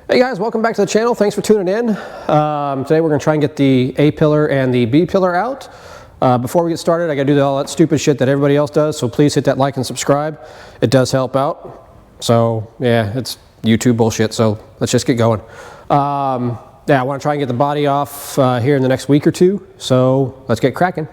Hey guys, welcome back to the channel. Thanks for tuning in. Today we're going to try and get the A pillar and the B pillar out. Before we get started, I got to do all that stupid shit that everybody else does, so please hit that like and subscribe. It does help out. So yeah, it's YouTube bullshit, so let's just get going. Yeah, I want to try and get the body off here in the next week or two, so let's get cracking.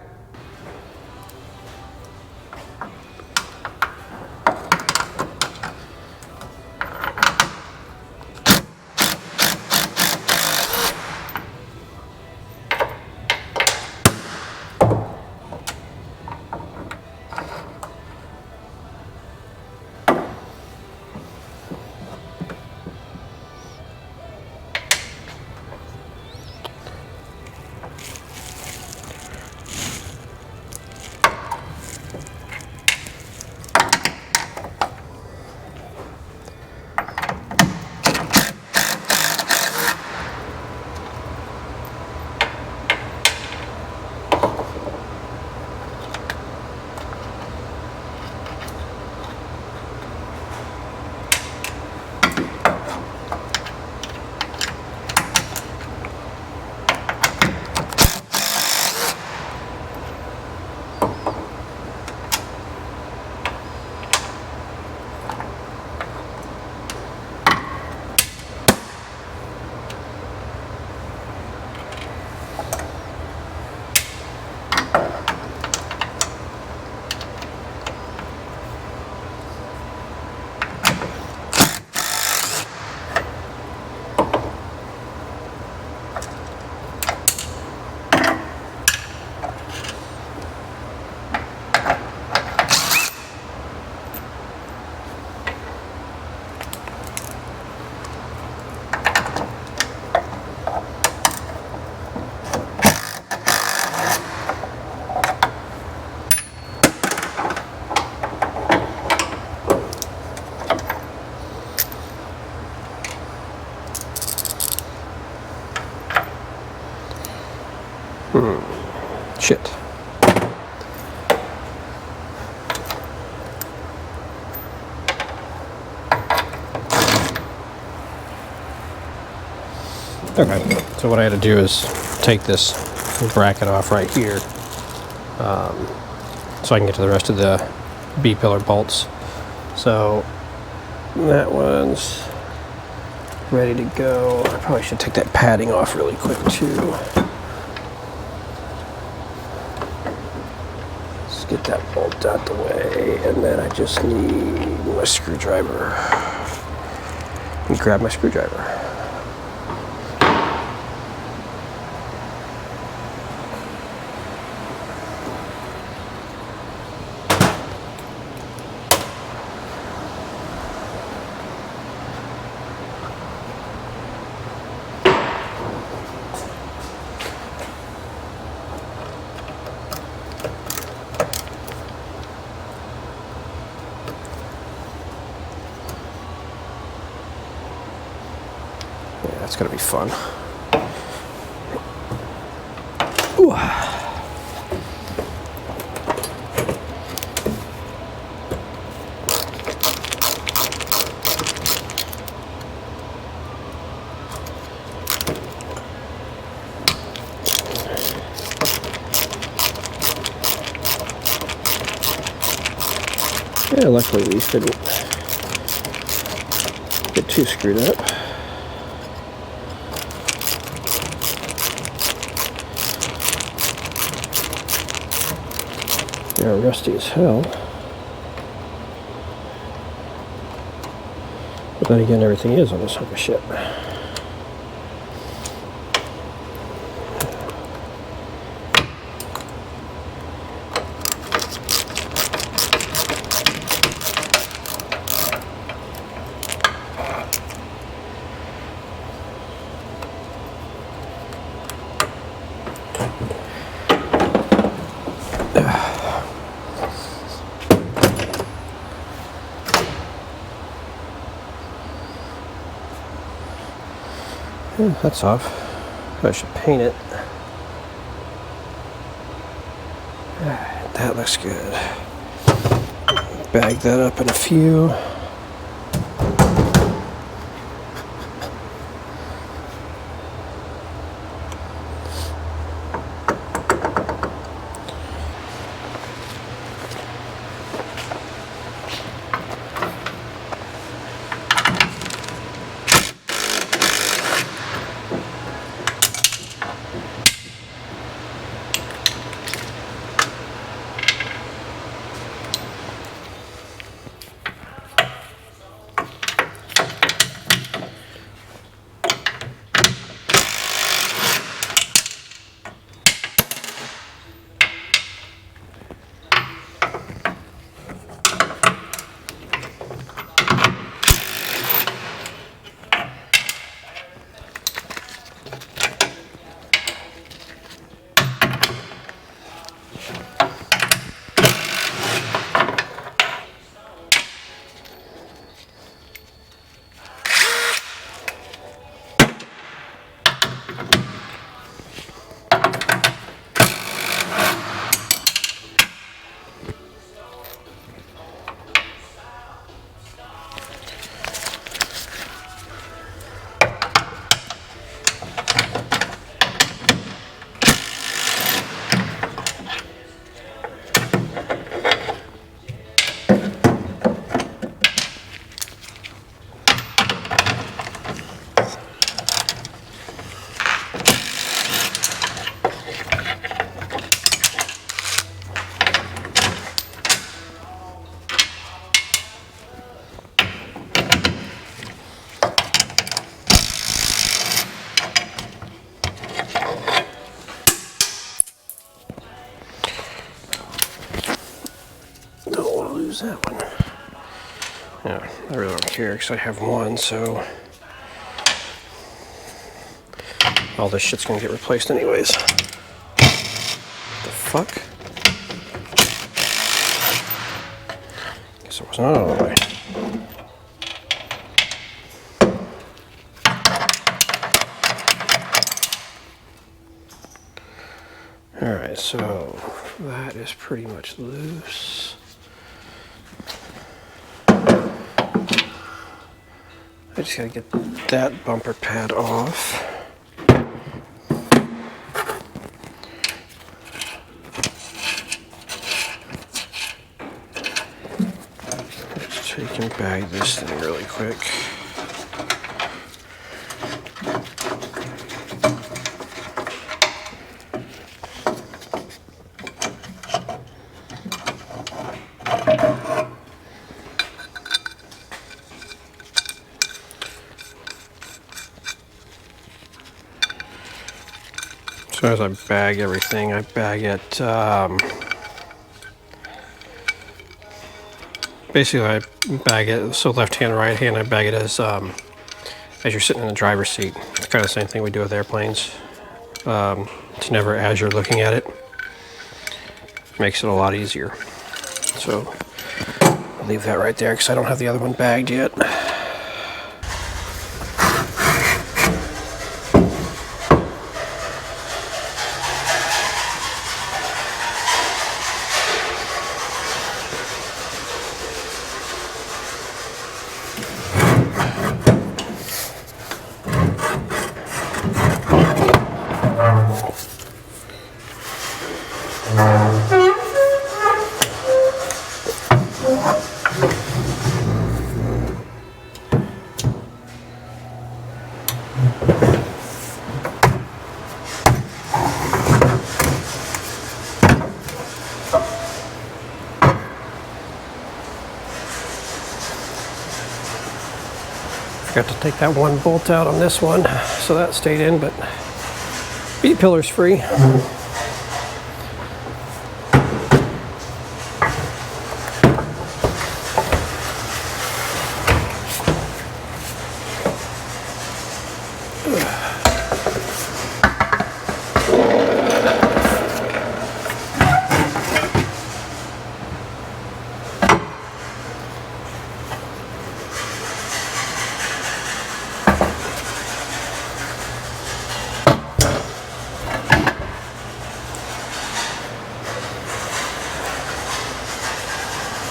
Shit. Okay, so what I had to do is take this bracket off right here so I can get to the rest of the B pillar bolts. So that one's ready to go. I probably should take that padding off really quick too. Get that bolt out the way, and then I just need my screwdriver. And grab my screwdriver. It's gonna be fun. Ooh. Yeah, luckily these didn't get too screwed up. They're rusty as hell. But then again, everything is on this hunk of shit. That's off. I should paint it. That looks good. Bag that up in a few. That one. Yeah, I really don't care because I have one, so all this shit's gonna get replaced anyways. What the fuck? Guess it wasn't out of the way. Alright, so that is pretty much loose. I just gotta get that bumper pad off. Let's take and bag this thing really quick. So as I bag everything, I bag it, basically I bag it, so left hand, right hand, I bag it as you're sitting in the driver's seat. It's kind of the same thing we do with airplanes. It's never as you're looking at it. Makes it a lot easier. So I'll leave that right there because I don't have the other one bagged yet. Forgot to take that one bolt out on this one, so that stayed in, but B-pillar's free.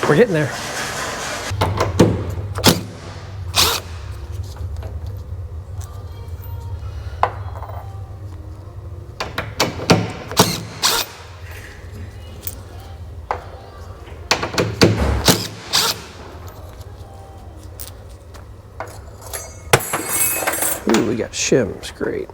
We're getting there. Ooh, we got shims, great.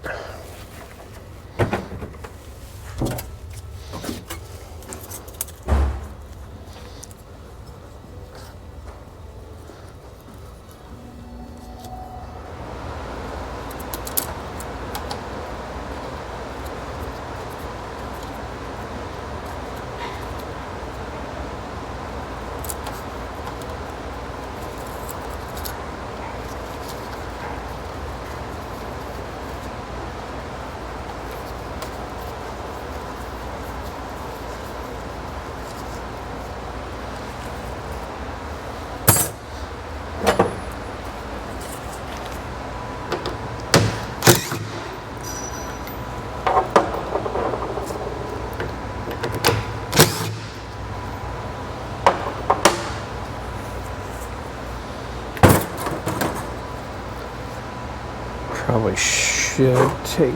Probably should take,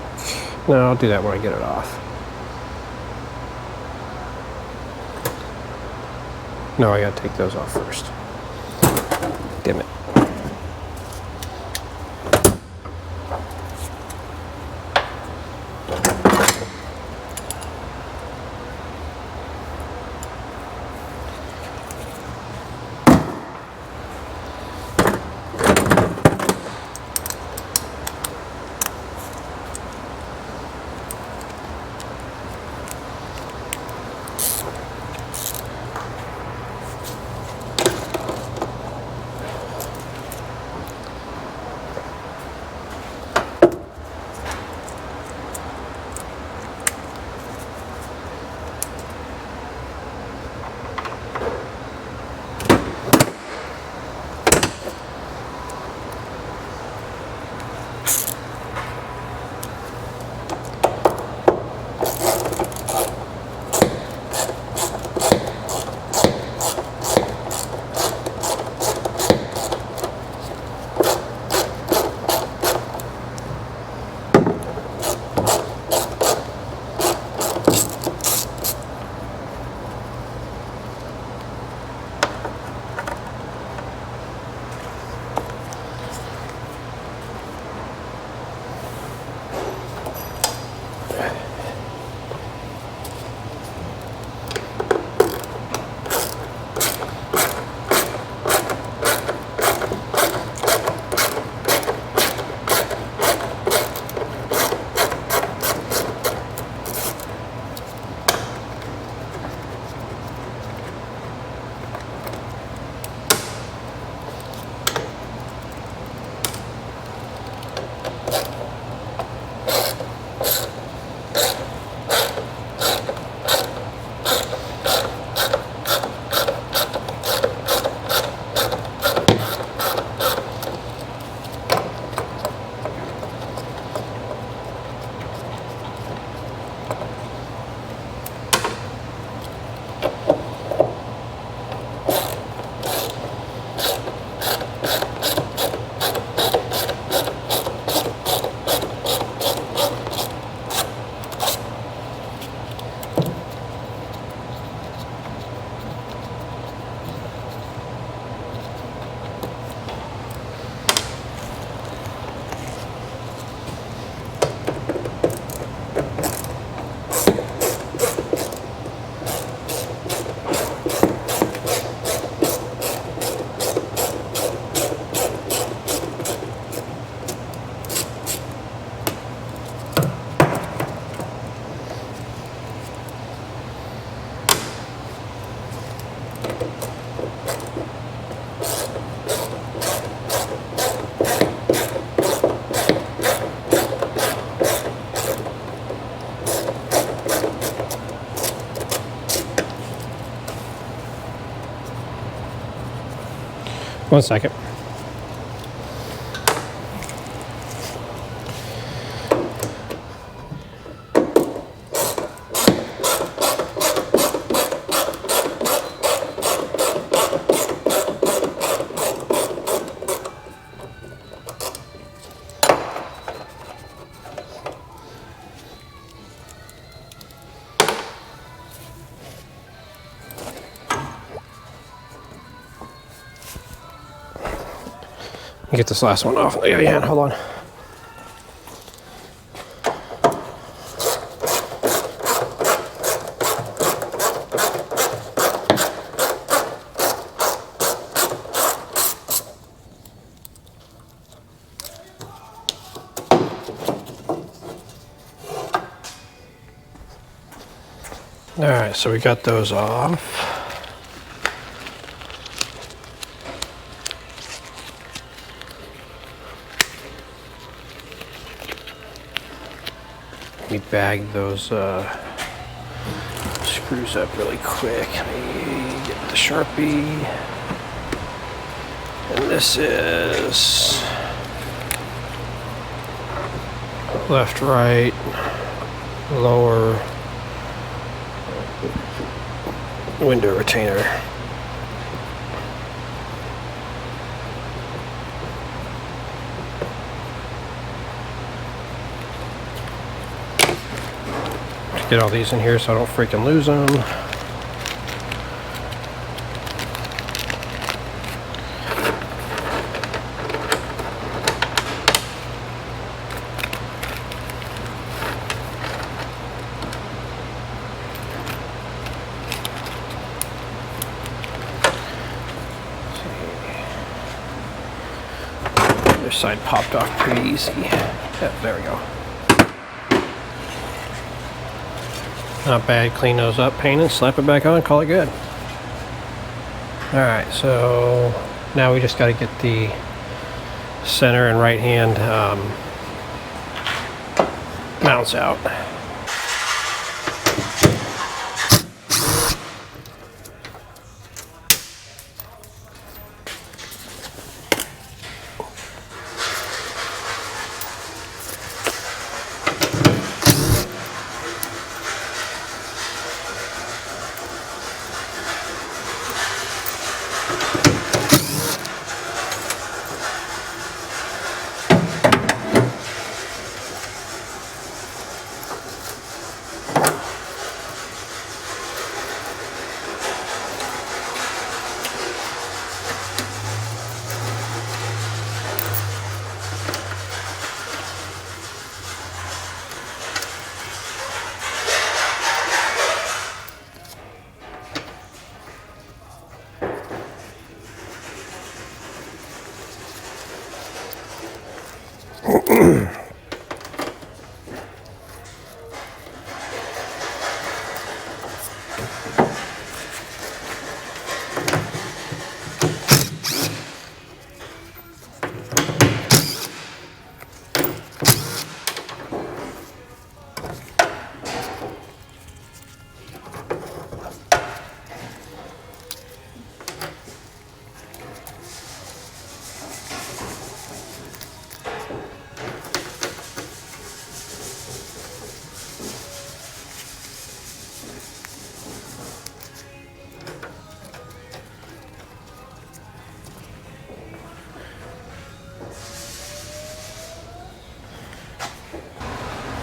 no, I'll do that when I get it off. No, I gotta take those off first. Damn it. One second. Get this last one off. Yeah, hold on. All right, so we got those off. Let me bag those screws up really quick. Let me get the Sharpie. And this is left, right, lower window retainer. Get all these in here so I don't freaking lose them. Other side popped off pretty easy. Yeah, there we go. Not bad. Clean those up, paint it, slap it back on, call it good. Alright, so now we just got to get the center and right hand mounts out.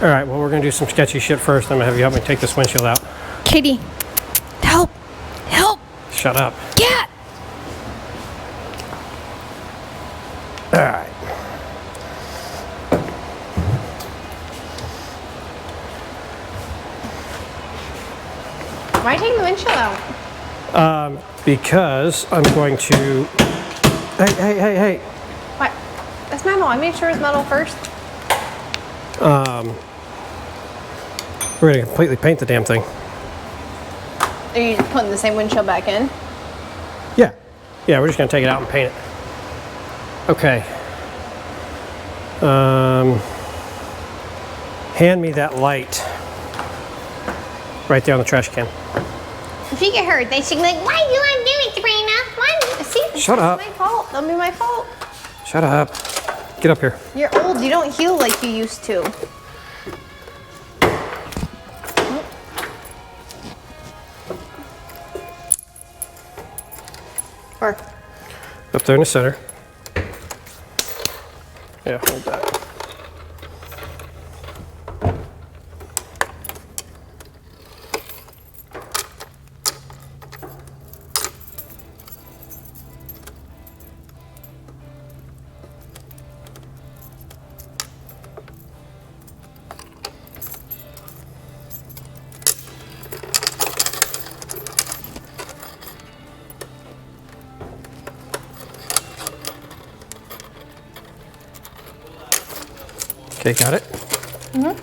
Alright, well, we're going to do some sketchy shit first. I'm going to have you help me take this windshield out. Katie, help! Help! Shut up. Get! Alright. Why are you taking the windshield out? Because I'm going to... Hey. What? That's metal. I made sure it's metal first. We're going to completely paint the damn thing. Are you just putting the same windshield back in? Yeah. Yeah, we're just going to take it out and paint it. Okay. Hand me that light. Right there on the trash can. If you get hurt, they should be like, why do you want to do it, Sabrina? Why? See, Shut up. It's my fault. Don't be my fault. Shut up. Get up here. You're old. You don't heal like you used to. Where? Up there in the center. Yeah, hold that. Okay, got it? Mm-hmm.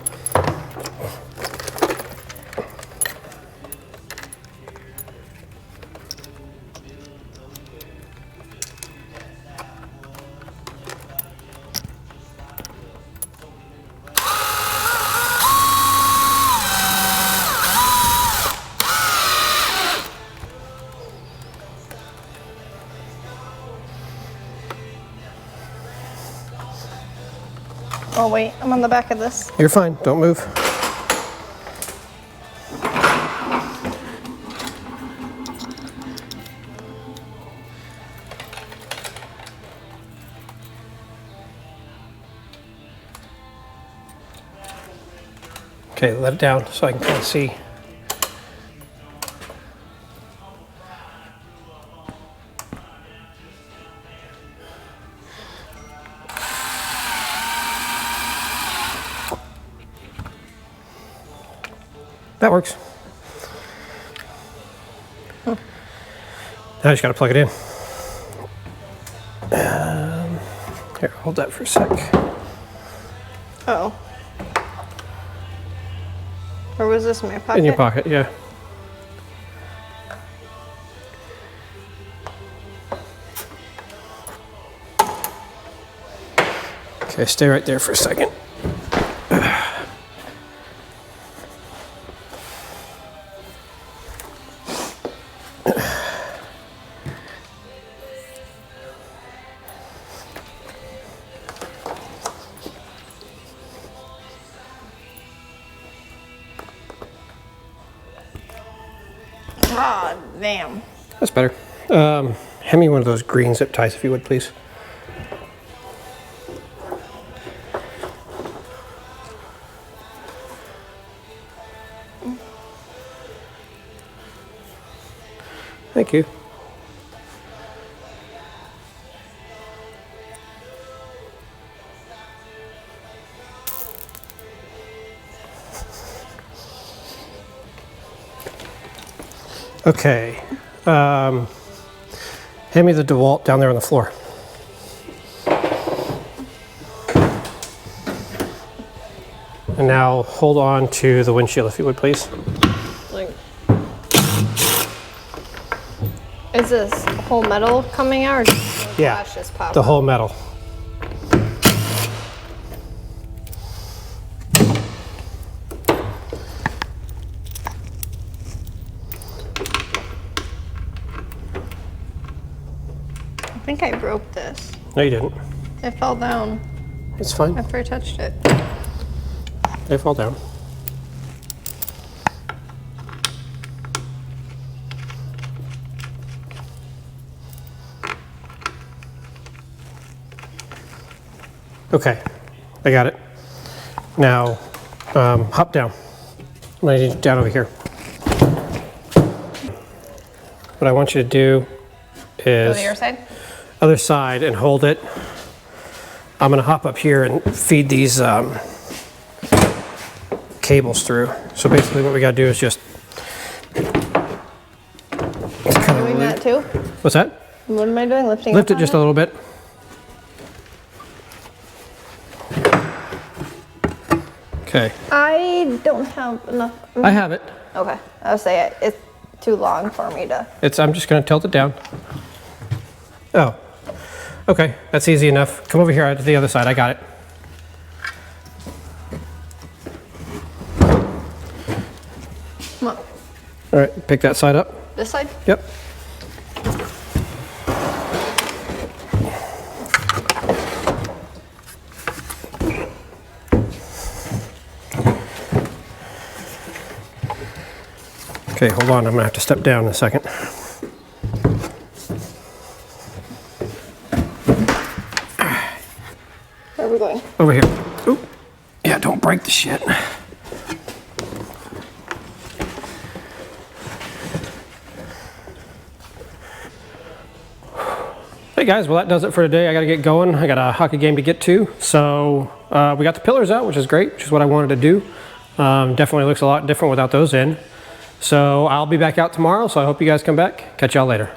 Oh wait, I'm on the back of this. You're fine. Don't move. Okay, let it down so I can kind of see. That works. Now I just got to plug it in. Here, hold that for a sec. Oh. Or was this in my pocket? In your pocket, yeah. Okay, stay right there for a second. Ah, damn. That's better. Hand me one of those green zip ties if you would, please. Thank you. Okay. Hand me the DeWalt down there on the floor. And now hold on to the windshield if you would, please. Like, is this whole metal coming out or just the Yeah, glass just pop the out? whole metal. I think I broke this. No, you didn't. It fell down It's fine. after I touched it. They fall down. Okay, I got it. Now, hop down. I need you down over here. What I want you to do Go is to your side? other side and hold it. I'm gonna hop up here and feed these cables through. So basically what we gotta do is just kind Doing that too? What's that? What am I doing? Lifting Lift up it just on a little bit. Okay, I don't have enough. I have it. Okay, I would say it's too long for me to. I'm just gonna tilt it down. Oh, okay, that's easy enough. Come over here to the other side, I got it. Come on. All right, pick that side up. This side? Yep. Okay, hold on, I'm gonna have to step down in a second. Where are we going? Over here. Oop. Yeah, don't break the shit. Hey guys, well that does it for today. I gotta get going. I got a hockey game to get to. So we got the pillars out, which is great, which is what I wanted to do. Definitely looks a lot different without those in. So I'll be back out tomorrow, so I hope you guys come back. Catch y'all later.